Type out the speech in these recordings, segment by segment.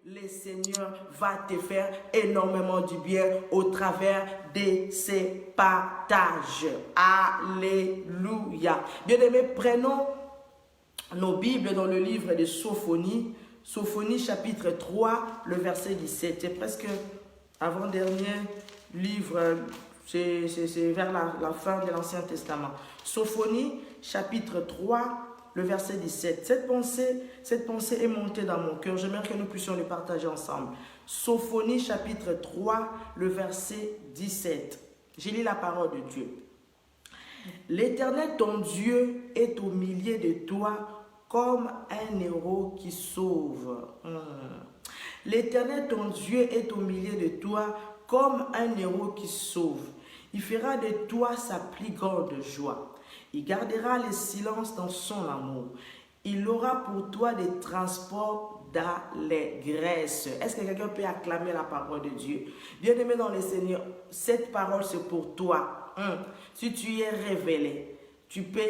le Seigneur va te faire énormément du bien au travers de ses partages. Alléluia. Bien-aimés, prenons nos Bibles dans le livre de Sophonie. Sophonie chapitre 3, le verset 17. C'est presque avant-dernier livre, c'est vers la fin de l'Ancien Testament. Sophonie chapitre 3, le verset 17. Cette pensée est montée dans mon cœur. J'aimerais que nous puissions le partager ensemble. Sophonie chapitre 3, le verset 17. J'ai lu la parole de Dieu. L'Éternel, ton Dieu, est au milieu de toi comme un héros qui sauve. L'Éternel, ton Dieu, est au milieu de toi comme un héros qui sauve. Il fera de toi sa plus grande joie. Il gardera le silence dans son amour. Il aura pour toi des transports d'allégresse. Est-ce que quelqu'un peut acclamer la parole de Dieu? Bien-aimé dans le Seigneur, cette parole c'est pour toi. Si tu es révélé, tu peux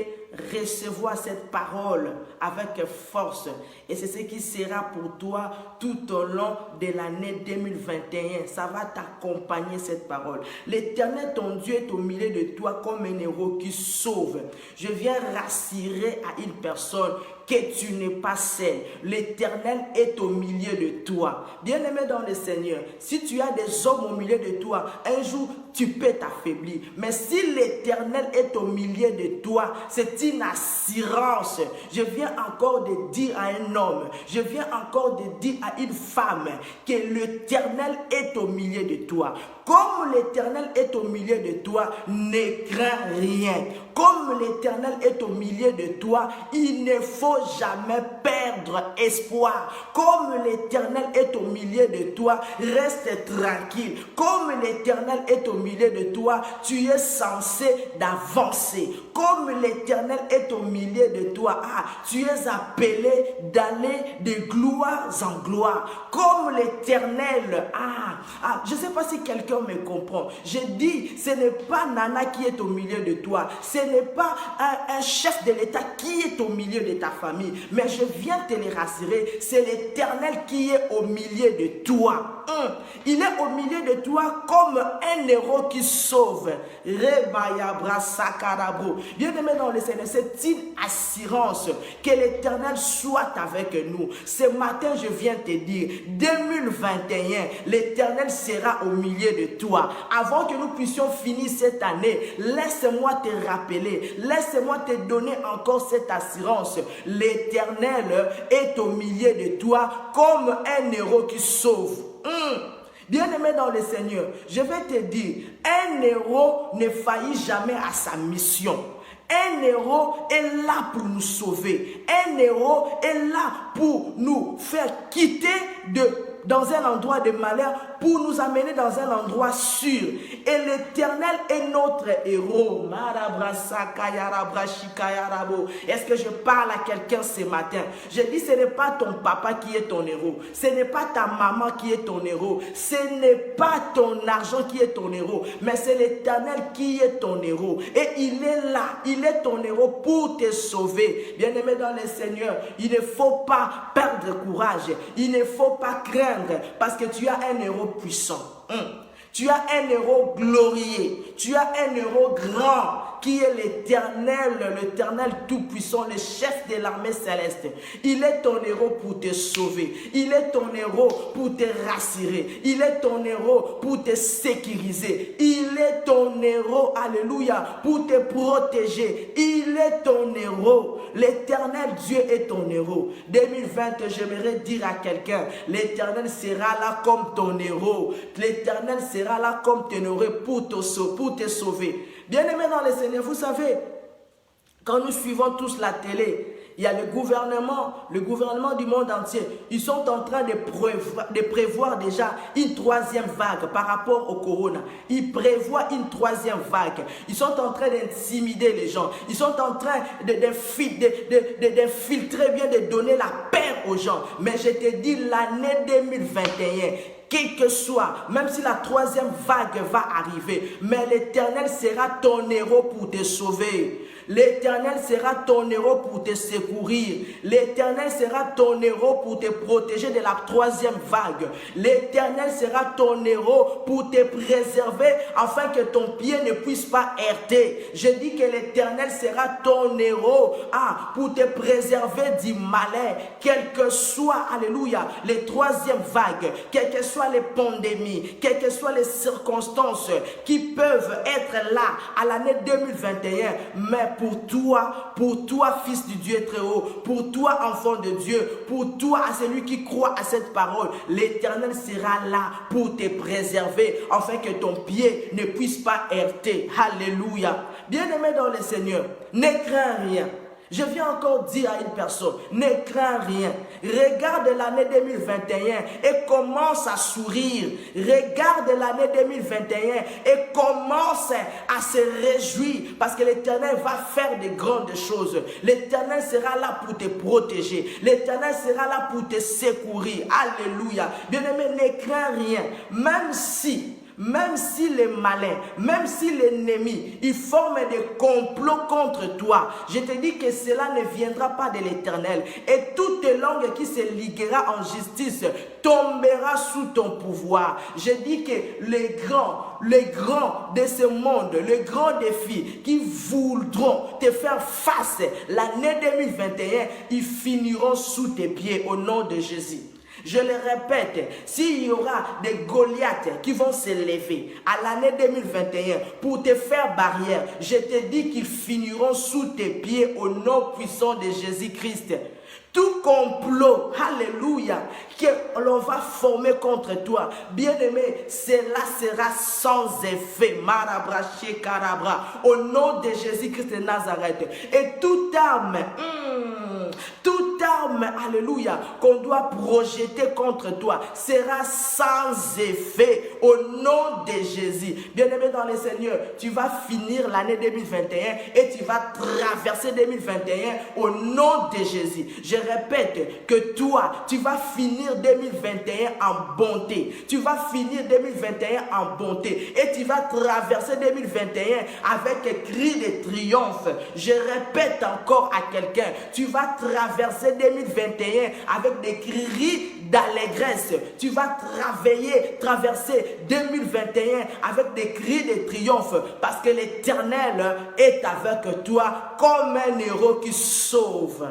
recevoir cette parole avec force. Et c'est ce qui sera pour toi tout au long de l'année 2021. Ça va t'accompagner cette parole. L'Éternel, ton Dieu, est au milieu de toi comme un héros qui sauve. Je viens rassurer à une personne que tu n'es pas seul. L'Éternel est au milieu de toi. Bien-aimé dans le Seigneur, si tu as des hommes au milieu de toi, un jour tu peux t'affaiblir. Mais si l'Éternel est au milieu de toi, c'est une assurance. Je viens encore de dire à un homme, je viens encore de dire à une femme que l'Éternel est au milieu de toi. Comme l'Éternel est au milieu de toi, ne crains rien. Comme l'Éternel est au milieu de toi, il ne faut jamais perdre espoir. Comme l'Éternel est au milieu de toi, reste tranquille. Comme l'Éternel est au milieu de toi, tu es censé d'avancer. Comme l'Éternel est au milieu de toi, tu es appelé d'aller de gloire en gloire. Comme l'Éternel, je ne sais pas si quelqu'un me comprend. Je dis, ce n'est pas Nana qui est au milieu de toi. Ce n'est pas un chef de l'État qui est au milieu de ta famille. Mais je viens te le rassurer, c'est l'Éternel qui est au milieu de toi. Il est au milieu de toi comme un héros qui sauve. Bien-aimé dans le Seigneur, c'est une assurance que l'Éternel soit avec nous. Ce matin, je viens te dire, 2021, l'Éternel sera au milieu de toi. Avant que nous puissions finir cette année, laisse-moi te rappeler, laisse-moi te donner encore cette assurance. L'Éternel est au milieu de toi comme un héros qui sauve. Bien-aimé dans le Seigneur, je vais te dire, un héros ne faillit jamais à sa mission. Un héros est là pour nous sauver. Un héros est là pour nous faire quitter dans un endroit de malheur pour nous amener dans un endroit sûr. Et l'Éternel est notre héros. Est-ce que je parle à quelqu'un ce matin? Je dis, ce n'est pas ton papa qui est ton héros. Ce n'est pas ta maman qui est ton héros. Ce n'est pas ton argent qui est ton héros. Mais c'est l'Éternel qui est ton héros. Et il est là. Il est ton héros pour te sauver. Bien-aimé dans le Seigneur, il ne faut pas perdre courage. Il ne faut pas craindre parce que tu as un héros puissant. Tu as un héros glorieux. Tu as un héros grand qui est l'Éternel tout-puissant, le chef de l'armée céleste. Il est ton héros pour te sauver. Il est ton héros pour te rassurer. Il est ton héros pour te sécuriser. Il est ton héros, alléluia, pour te protéger. Il est ton héros. L'Éternel Dieu est ton héros. 2020, j'aimerais dire à quelqu'un, l'Éternel sera là comme ton héros. L'Éternel sera là comme ton héros pour te sauver. Bien-aimés dans le Seigneur, vous savez, quand nous suivons tous la télé, il y a le gouvernement du monde entier. Ils sont en train de prévoir déjà une troisième vague par rapport au corona. Ils prévoient une troisième vague. Ils sont en train d'intimider les gens. Ils sont en train d'infiltrer bien, de donner la peur aux gens. Mais je te dis, l'année 2021, quel que soit, même si la troisième vague va arriver, mais l'Éternel sera ton héros pour te sauver. L'Éternel sera ton héros pour te secourir. L'Éternel sera ton héros pour te protéger de la troisième vague. L'Éternel sera ton héros pour te préserver afin que ton pied ne puisse pas heurter. Je dis que l'Éternel sera ton héros pour te préserver du malin, quel que soit, alléluia, les troisièmes vagues, quelles que soient les pandémies, quelles que soient les circonstances qui peuvent être là à l'année 2021. Mais pour toi, fils du Dieu très haut, pour toi, enfant de Dieu, pour toi, à celui qui croit à cette parole, l'Éternel sera là pour te préserver, afin que ton pied ne puisse pas heurter. Alléluia. Bien-aimé dans le Seigneur, ne crains rien. Je viens encore dire à une personne, ne crains rien. Regarde l'année 2021 et commence à sourire. Regarde l'année 2021 et commence à se réjouir parce que l'Éternel va faire de grandes choses. L'Éternel sera là pour te protéger. L'Éternel sera là pour te secourir. Alléluia. Bien-aimé, ne crains rien. Même si les malins, même si l'ennemi, ils forment des complots contre toi, je te dis que cela ne viendra pas de l'Éternel. Et toute langue qui se liguera en justice tombera sous ton pouvoir. Je dis que les grands de ce monde, les grands défis qui voudront te faire face l'année 2021, ils finiront sous tes pieds au nom de Jésus. Je le répète, s'il y aura des Goliaths qui vont se lever à l'année 2021 pour te faire barrière, je te dis qu'ils finiront sous tes pieds au nom puissant de Jésus-Christ. Tout complot, alléluia, que l'on va former contre toi, bien-aimé, cela sera sans effet. Marabra, shekarabra, au nom de Jésus-Christ de Nazareth. Et toute arme, alléluia, qu'on doit projeter contre toi sera sans effet au nom de Jésus. Bien-aimé dans le Seigneur, tu vas finir l'année 2021 et tu vas traverser 2021 au nom de Jésus. Je répète que toi, tu vas finir 2021 en bonté. Tu vas finir 2021 en bonté et tu vas traverser 2021 avec un cri de triomphe. Je répète encore à quelqu'un, tu vas traverser 2021 avec des cris d'allégresse. Tu vas traverser 2021 avec des cris de triomphe parce que l'Éternel est avec toi comme un héros qui sauve.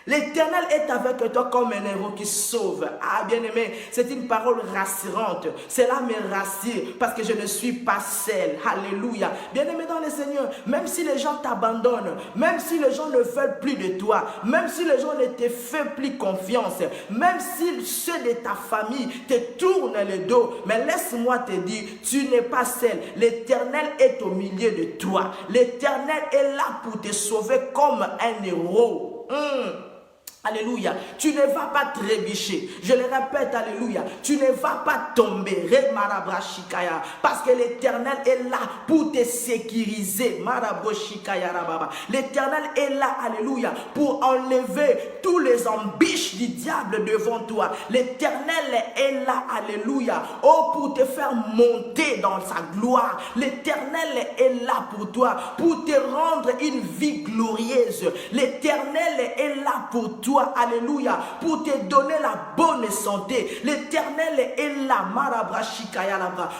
L'Éternel est avec toi comme un héros qui sauve. Ah, bien-aimé, c'est une parole rassurante. Cela me rassure parce que je ne suis pas seul. Alléluia. Bien-aimé dans le Seigneur, même si les gens t'abandonnent, même si les gens ne veulent plus de toi, même si les gens ne te font plus confiance, même si ceux de ta famille te tournent le dos, mais laisse-moi te dire, tu n'es pas seul. L'Éternel est au milieu de toi. L'Éternel est là pour te sauver comme un héros. Alléluia. Tu ne vas pas trébucher. Je le répète, alléluia. Tu ne vas pas tomber. Parce que l'Éternel est là pour te sécuriser. L'Éternel est là, alléluia, pour enlever tous les embûches du diable devant toi. L'Éternel est là, alléluia, pour te faire monter dans sa gloire. L'Éternel est là pour toi, pour te rendre une vie glorieuse. L'Éternel est là pour toi, alléluia, pour te donner la bonne santé. L'Éternel est là,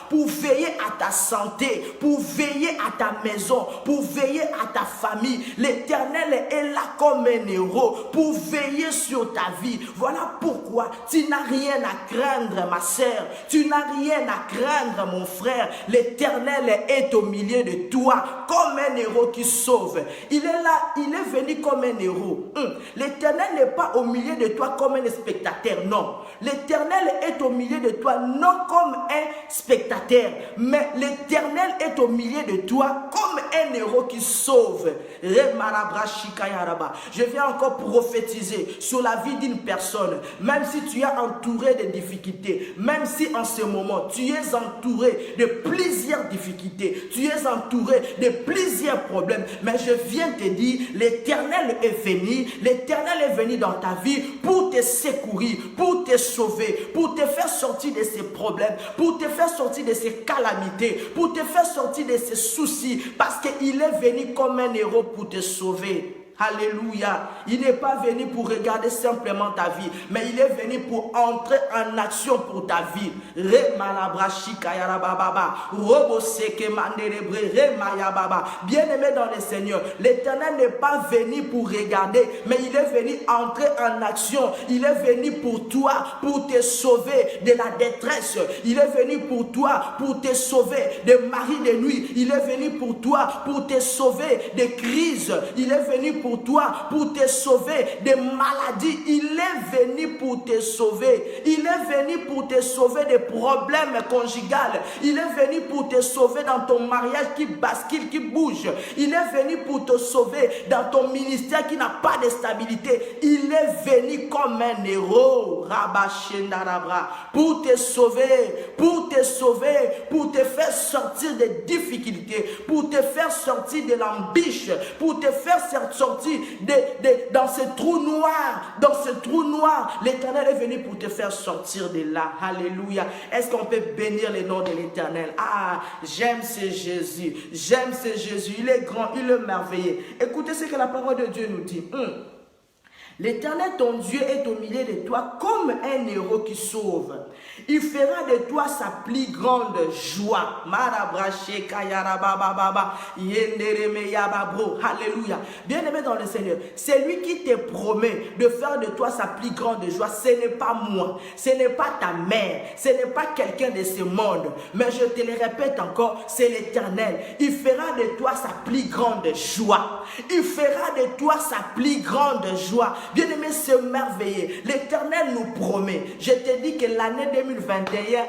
pour veiller à ta santé, pour veiller à ta maison, pour veiller à ta famille. L'Éternel est là comme un héros, pour veiller sur ta vie. Voilà pourquoi tu n'as rien à craindre, ma sœur. Tu n'as rien à craindre, mon frère. L'Éternel est au milieu de toi comme un héros qui sauve. Il est là, il est venu comme un héros. L'Éternel n'est pas au milieu de toi comme un spectateur, non. L'Éternel est au milieu de toi non comme un spectateur, mais l'Éternel est au milieu de toi comme un héros qui sauve. Je viens encore prophétiser sur la vie d'une personne, même si tu es entouré de difficultés, même si en ce moment tu es entouré de plusieurs difficultés, tu es entouré de plusieurs problèmes, mais je viens te dire, l'Éternel est venu venir dans ta vie pour te secourir, pour te sauver, pour te faire sortir de ces problèmes, pour te faire sortir de ces calamités, pour te faire sortir de ces soucis, parce qu'il est venu comme un héros pour te sauver. Alléluia. Il n'est pas venu pour regarder simplement ta vie, mais il est venu pour entrer en action pour ta vie. Bien-aimé dans le Seigneur, l'Éternel n'est pas venu pour regarder, mais il est venu entrer en action. Il est venu pour toi, pour te sauver de la détresse. Il est venu pour toi, pour te sauver des maris de nuit. Il est venu pour toi, pour te sauver des crises. Il est venu pour toi, pour te sauver des maladies. Il est venu pour te sauver. Il est venu pour te sauver des problèmes conjugaux. Il est venu pour te sauver dans ton mariage qui bascule, qui bouge. Il est venu pour te sauver dans ton ministère qui n'a pas de stabilité. Il est venu comme un héros, pour te sauver, pour te sauver, pour te faire sortir des difficultés, pour te faire sortir de l'ambition, pour te faire sortir dans ce trou noir. L'Éternel est venu pour te faire sortir de là. Alléluia. Est-ce qu'on peut bénir le nom de l'Éternel? Ah, j'aime ce Jésus. J'aime ce Jésus. Il est grand, il est merveilleux. Écoutez ce que la parole de Dieu nous dit. L'Éternel, ton Dieu, est au milieu de toi comme un héros qui sauve. Il fera de toi sa plus grande joie. Alléluia. Bien-aimé dans le Seigneur, c'est lui qui te promet de faire de toi sa plus grande joie. Ce n'est pas moi, ce n'est pas ta mère, ce n'est pas quelqu'un de ce monde. Mais je te le répète encore, c'est l'Éternel. Il fera de toi sa plus grande joie. Il fera de toi sa plus grande joie. Bien-aimé, c'est merveilleux. L'Éternel nous promet. Je te dis que l'année 2021,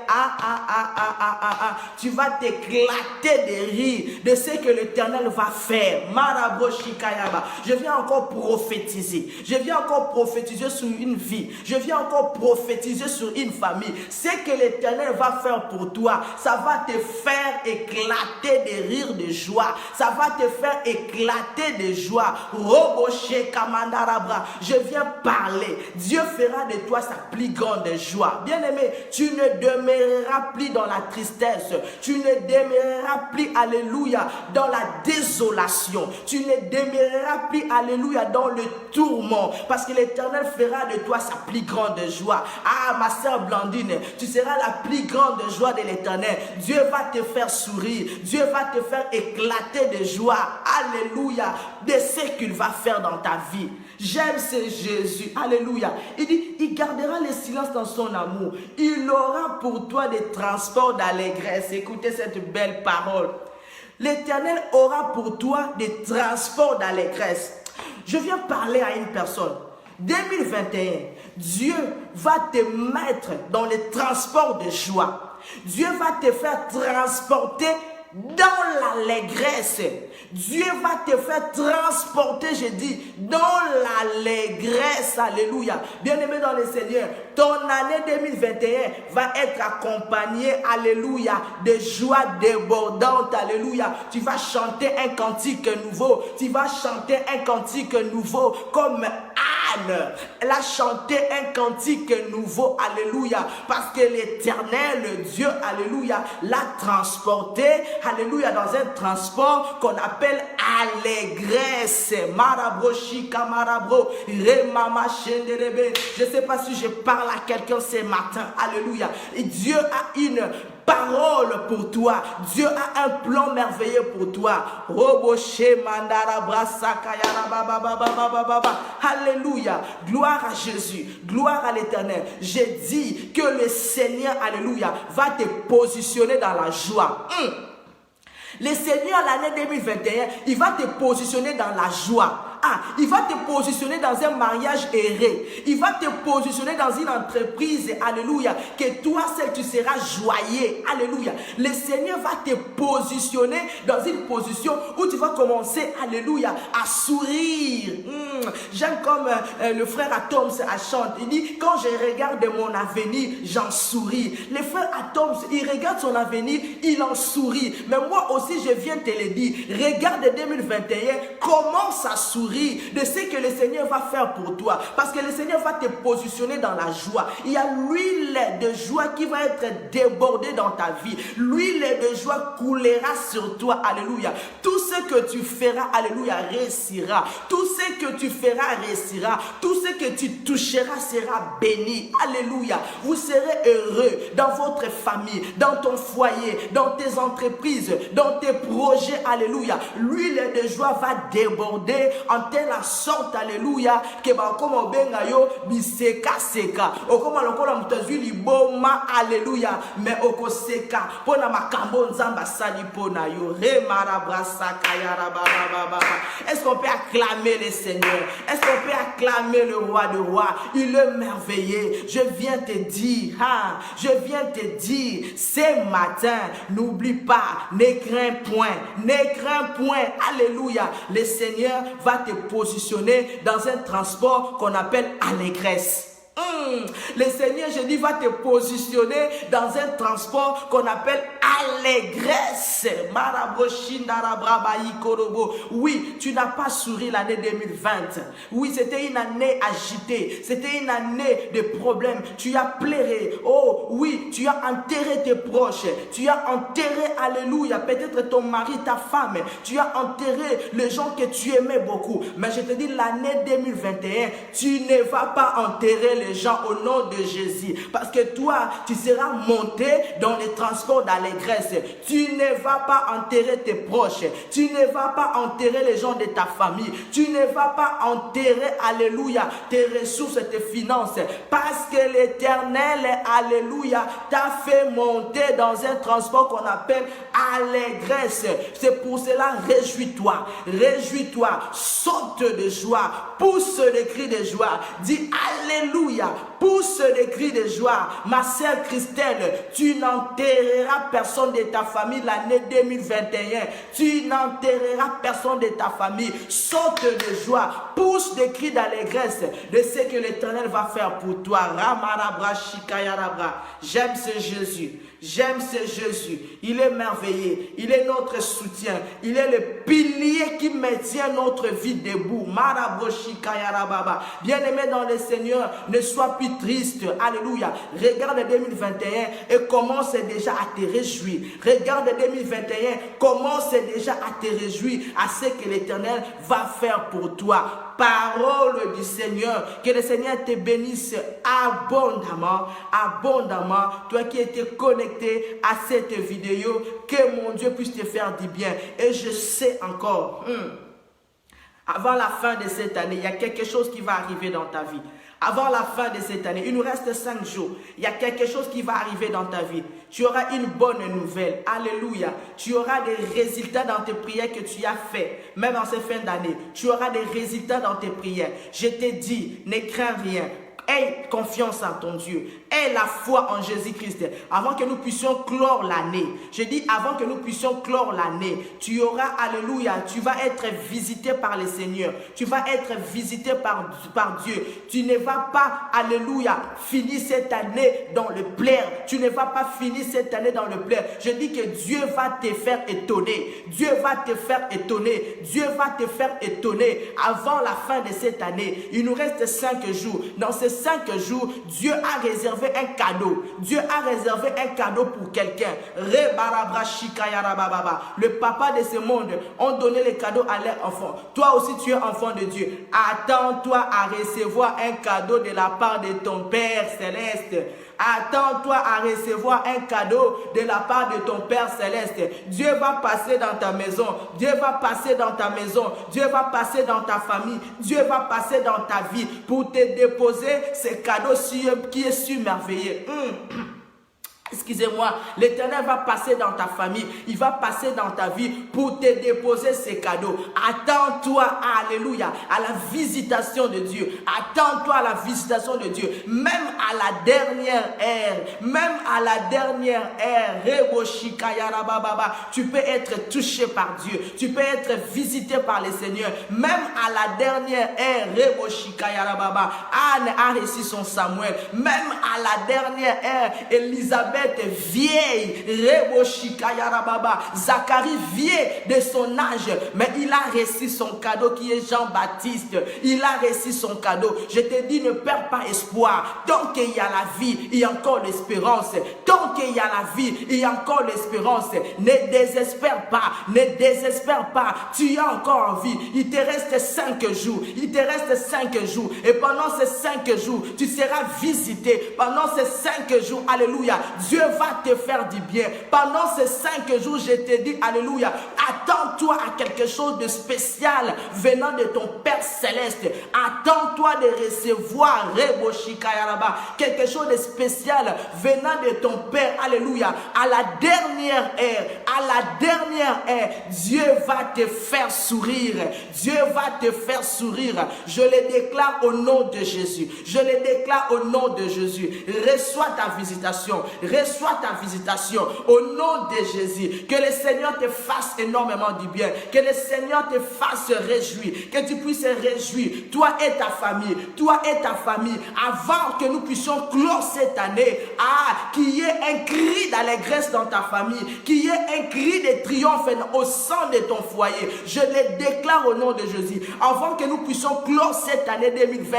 tu vas t'éclater de rire de ce que l'Éternel va faire. Je viens encore prophétiser. Je viens encore prophétiser sur une vie. Je viens encore prophétiser sur une famille. Ce que l'Éternel va faire pour toi, ça va te faire éclater de rire de joie. Ça va te faire éclater de joie. Je viens parler. Dieu fera de toi sa plus grande joie. Bien-aimé, tu ne demeureras plus dans la tristesse. Tu ne demeureras plus, alléluia, dans la désolation. Tu ne demeureras plus, alléluia, dans le tourment. Parce que l'Éternel fera de toi sa plus grande joie. Ah, ma sœur Blandine, tu seras la plus grande joie de l'Éternel. Dieu va te faire sourire. Dieu va te faire éclater de joie. Alléluia, de ce qu'il va faire dans ta vie. J'aime ce Jésus. Alléluia. Il dit, il gardera le silence dans son amour. Il aura pour toi des transports d'allégresse. Écoutez cette belle parole. L'Éternel aura pour toi des transports d'allégresse. Je viens parler à une personne. 2021, Dieu va te mettre dans les transports de joie. Dieu va te faire transporter dans l'allégresse. Dieu va te faire transporter, je dis, dans l'allégresse. Alléluia. Bien-aimé dans le Seigneur, ton année 2021 va être accompagnée, alléluia, de joie débordante. Alléluia. Tu vas chanter un cantique nouveau. Tu vas chanter un cantique nouveau comme Anne. Elle a chanté un cantique nouveau. Alléluia. Parce que l'Éternel, Dieu, alléluia, l'a transporté, alléluia, dans un transport qu'on appelle allégresse. Marabroshi kamarabro, remama shenderebe. Je ne sais pas si je parle à quelqu'un ce matin. Alléluia. Et Dieu a une parole pour toi. Dieu a un plan merveilleux pour toi. Alléluia. Gloire à Jésus. Gloire à l'Éternel. J'ai dit que le Seigneur, alléluia, va te positionner dans la joie. Le Seigneur, l'année 2021, il va te positionner dans la joie. Il va te positionner dans un mariage erré. Il va te positionner dans une entreprise, alléluia, que toi seul tu seras joyeux, alléluia. Le Seigneur va te positionner dans une position où tu vas commencer, alléluia, à sourire. J'aime comme le frère Atoms chante. Il dit, quand je regarde mon avenir, j'en souris. Le frère Atoms, il regarde son avenir, il en sourit. Mais moi aussi, je viens te le dire. Regarde 2021, commence à sourire. souris de ce que le Seigneur va faire pour toi. Parce que le Seigneur va te positionner dans la joie. Il y a l'huile de joie qui va être débordée dans ta vie. L'huile de joie coulera sur toi. Alléluia. Tout ce que tu feras, alléluia, réussira. Tout ce que tu feras réussira. Tout ce que tu toucheras sera béni. Alléluia. Vous serez heureux dans votre famille, dans ton foyer, dans tes entreprises, dans tes projets. Alléluia. L'huile de joie va déborder en telle sorte, alléluia, que comme au bengayo biseka seka. O comme lokola mutazu liboma, alléluia, mais oko seka. Pona makambo nzamba sali pona yo. Re marabrasa kayara baba. Est-ce qu'on peut acclamer le Seigneur? Est-ce qu'on peut acclamer le roi de rois? Il est merveilleux. Je viens te dire, je viens te dire, ce matin, n'oublie pas, ne crains point, alléluia. Le Seigneur va te positionner dans un transport qu'on appelle allégresse. Le Seigneur, je dis, va te positionner dans un transport qu'on appelle allégresse. Oui, tu n'as pas souri l'année 2020. Oui, c'était une année agitée. C'était une année de problèmes. Tu as pleuré. Oh, oui, tu as enterré tes proches. Tu as enterré, alléluia, peut-être ton mari, ta femme. Tu as enterré les gens que tu aimais beaucoup. Mais je te dis, l'année 2021, tu ne vas pas enterrer les gens au nom de Jésus. Parce que toi, tu seras monté dans les transports d'allégresse. Tu ne vas pas enterrer tes proches. Tu ne vas pas enterrer les gens de ta famille. Tu ne vas pas enterrer, alléluia, tes ressources, tes finances. Parce que l'Éternel, alléluia, t'a fait monter dans un transport qu'on appelle allégresse. C'est pour cela, réjouis-toi. Réjouis-toi. Saute de joie. Pousse des cris de joie. Dis alléluia. Pousse des cris de joie. Ma sœur Christelle, tu n'enterreras personne de ta famille l'année 2021. Tu n'enterreras personne de ta famille. Saute de joie. Pousse des cris d'allégresse de ce que l'Éternel va faire pour toi. Ramarabra, Shikayarabra. J'aime ce Jésus. J'aime ce Jésus. Il est merveilleux. Il est notre soutien. Il est le pilier qui maintient notre vie debout. Marabroshikayarababa. Bien-aimé dans le Seigneur, ne sois plus triste. Alléluia. Regarde 2021 et commence déjà à te réjouir. Regarde 2021, commence déjà à te réjouir à ce que l'Éternel va faire pour toi. Parole du Seigneur, que le Seigneur te bénisse abondamment, abondamment. Toi qui étais connecté à cette vidéo, que mon Dieu puisse te faire du bien. Et je sais encore, avant la fin de cette année, il y a quelque chose qui va arriver dans ta vie. Avant la fin de cette année, il nous reste 5 jours. Il y a quelque chose qui va arriver dans ta vie. Tu auras une bonne nouvelle. Alléluia. Tu auras des résultats dans tes prières que tu as fait. Même en ces fins d'année. Tu auras des résultats dans tes prières. Je te dis, ne crains rien. Aie confiance en ton Dieu. Aie la foi en Jésus-Christ. Avant que nous puissions clore l'année. Je dis avant que nous puissions clore l'année. Tu auras, alléluia, tu vas être visité par le Seigneur. Tu vas être visité par Dieu. Tu ne vas pas, alléluia, finir cette année dans le plaire. Tu ne vas pas finir cette année dans le plaire. Je dis que Dieu va te faire étonner. Dieu va te faire étonner. Dieu va te faire étonner. Avant la fin de cette année, il nous reste 5 jours. Dans ces 5 jours, Dieu a réservé un cadeau. Dieu a réservé un cadeau pour quelqu'un. Le papa de ce monde ont donné les cadeaux à leurs enfants. Toi aussi, tu es enfant de Dieu. Attends-toi à recevoir un cadeau de la part de ton Père Céleste. Attends-toi à recevoir un cadeau de la part de ton Père Céleste. Dieu va passer dans ta maison. Dieu va passer dans ta maison. Dieu va passer dans ta famille. Dieu va passer dans ta vie pour te déposer ce cadeau qui est si merveilleux. Excusez-moi, l'Éternel va passer dans ta famille, il va passer dans ta vie pour te déposer ses cadeaux. Attends-toi, alléluia, à la visitation de Dieu. Attends-toi à la visitation de Dieu. Même à la dernière ère, tu peux être touché par Dieu. Tu peux être visité par le Seigneur. Même à la dernière ère, Anne a reçu son Samuel. Même à la dernière ère, Élisabeth vieille, Zacharie vieille de son âge, mais il a reçu son cadeau qui est Jean-Baptiste. Il a reçu son cadeau. Je te dis, ne perds pas espoir. Tant qu'il y a la vie, il y a encore l'espérance. Tant qu'il y a la vie, il y a encore l'espérance. Ne désespère pas. Ne désespère pas. Tu as encore envie. Il te reste 5 jours. Il te reste 5 jours. Et pendant ces 5 jours, tu seras visité. Pendant ces 5 jours, alléluia, Dieu va te faire du bien. Pendant ces 5 jours, je te dis, alléluia, attends-toi à quelque chose de spécial venant de ton Père Céleste. Attends-toi de recevoir quelque chose de spécial venant de ton Père. Alléluia. À la dernière ère, Dieu va te faire sourire. Dieu va te faire sourire. Je le déclare au nom de Jésus. Je le déclare au nom de Jésus. Reçois ta visitation. Reçois ta visitation au nom de Jésus. Que le Seigneur te fasse énormément du bien. Que le Seigneur te fasse réjouir. Que tu puisses réjouir. Toi et ta famille. Toi et ta famille. Avant que nous puissions clore cette année. Qu'il y ait un cri d'allégresse dans ta famille. Qu'il y ait un cri de triomphe au sein de ton foyer. Je le déclare au nom de Jésus. Avant que nous puissions clore cette année 2020.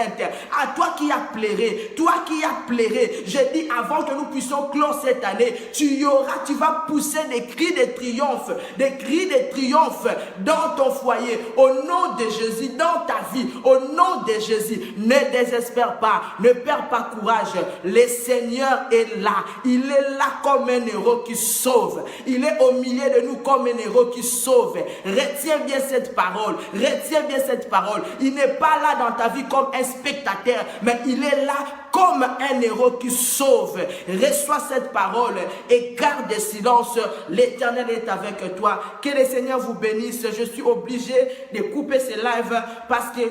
À toi qui as pleuré. Toi qui as pleuré. Je dis avant que nous puissions clore cette année. Tu vas pousser des cris de triomphe. Des cris de triomphe dans ton foyer. Au nom de Jésus. Dans ta vie. Au nom de Jésus. Ne désespère pas. Ne perds pas courage. Le Seigneur est là. Il est là comme un héros qui sauve. Il est au milieu de nous comme un héros qui sauve. Retiens bien cette parole. Retiens bien cette parole. Il n'est pas là dans ta vie comme un spectateur, mais il est là comme un héros qui sauve. Reçois cette parole et garde silence. L'Éternel est avec toi. Que le Seigneur vous bénisse. Je suis obligé de couper ce live parce que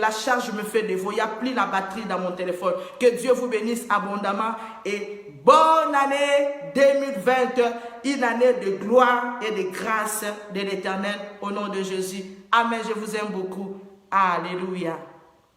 la charge me fait défaut. Il n'y a plus la batterie dans mon téléphone. Que Dieu vous bénisse abondamment et bonne année 2020. Une année de gloire et de grâce de l'Éternel au nom de Jésus. Amen. Je vous aime beaucoup. Alléluia.